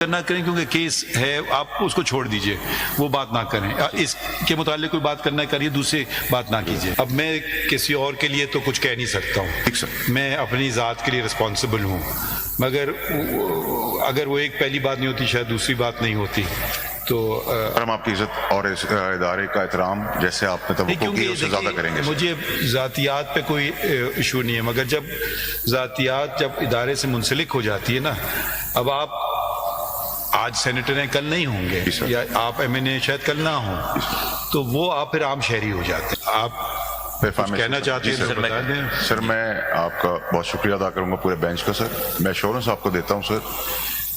نہ کریں کیونکہ کیس ہے، آپ اس کو چھوڑ دیجئے، وہ بات نہ کریں. اس کے متعلق کوئی بات کرنا کریے، دوسری بات نہ کیجئے. اب میں کسی اور کے لیے تو کچھ کہہ نہیں سکتا ہوں، میں اپنی ذات کے لیے رسپانسبل ہوں، مگر اگر وہ ایک پہلی بات نہیں ہوتی شاید دوسری بات نہیں ہوتی. تو ہم آپ کی عزت اور اس ادارے کا احترام جیسے آپ نے توقع کی اس سے زیادہ کریں گے. مجھے ذاتیات پہ کوئی ایشو نہیں ہے، مگر جب ذاتیات جب ادارے سے منسلک ہو جاتی ہے نا، اب آپ آج سینیٹر ہیں کل نہیں ہوں گے، یا آپ ایم این اے شاید کل نہ ہوں، تو وہ آپ پھر عام شہری ہو جاتے ہیں. آپ کہنا چاہتے ہیں تو بتا دیں. سر میں آپ کا بہت شکریہ ادا کروں گا پورے بینچ کا. سر میں ایشورنس آپ کو دیتا ہوں سر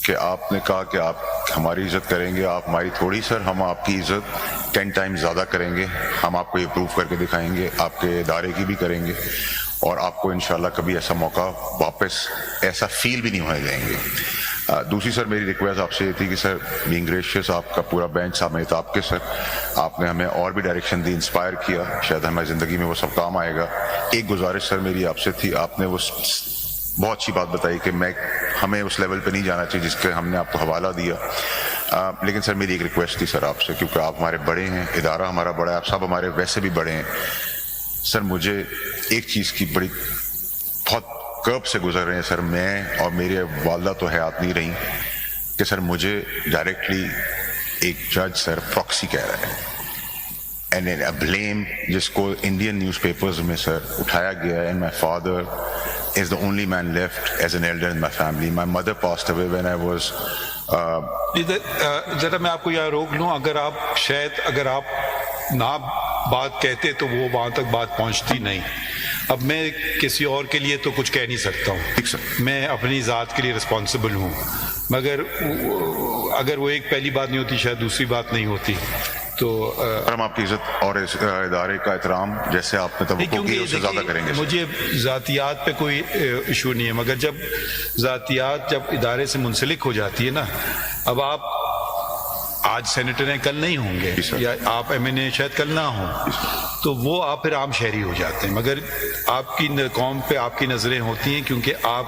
کہ آپ نے کہا کہ آپ ہماری عزت کریں گے، آپ ہماری تھوڑی. سر ہم آپ کی عزت 10 ٹائم زیادہ کریں گے. ہم آپ کو یہ پروف کر کے دکھائیں گے، آپ کے ادارے کی بھی کریں گے، اور آپ کو انشاءاللہ کبھی ایسا موقع واپس ایسا فیل بھی نہیں ہونے دیں گے. دوسری سر میری ریکویسٹ آپ سے یہ تھی کہ سر بینگ گریشیس آپ کا پورا بینچ سامنے آپ کے سر آپ نے ہمیں اور بھی ڈائریکشن دی، انسپائر کیا، شاید ہماری زندگی میں وہ سب کام آئے گا. ایک گزارش سر میری آپ سے تھی، آپ نے وہ بہت اچھی بات بتائی کہ ہمیں اس لیول پہ نہیں جانا چاہیے جس کے ہم نے آپ کو حوالہ دیا. لیکن سر میری ایک ریکویسٹ تھی سر آپ سے، کیونکہ آپ ہمارے بڑے ہیں، ادارہ ہمارا بڑا ہے، آپ سب ہمارے ویسے بھی بڑے ہیں. سر مجھے ایک چیز کی بڑی بہت کرب سے گزر رہے ہیں سر، میں اور میرے والدہ تو حیات نہیں رہی، کہ سر مجھے ڈائریکٹلی ایک جج سر پراکسی کہہ رہا ہے، اینڈ بلیم جس کو انڈین نیوز پیپرز میں سر اٹھایا گیا ہے. And my father is the only man left as an elder in my family. My mother passed away when I was ذرا میں آپ کو یہاں روک لوں. اگر آپ نہ بات کہتے تو وہ وہاں تک بات پہنچتی نہیں. اب میں کسی اور کے لیے تو کچھ کہہ نہیں سکتا ہوں، میں اپنی ذات کے لیے رسپانسبل ہوں، مگر اگر وہ ایک پہلی بات نہیں ہوتی شاید دوسری بات نہیں ہوتی. تو ہم آپ کی عزت اور اس ادارے کا احترام جیسے آپ نے توقع کی اس سے زیادہ کریں گے. مجھے ذاتیات پہ کوئی ایشو نہیں ہے، مگر جب ذاتیات جب ادارے سے منسلک ہو جاتی ہے نا، اب آپ آج سینیٹر ہیں کل نہیں ہوں گے، یا آپ ایم این اے شاید کل نہ ہوں، تو وہ آپ پھر عام شہری ہو جاتے ہیں. مگر آپ کی قوم پہ آپ کی نظریں ہوتی ہیں کیونکہ آپ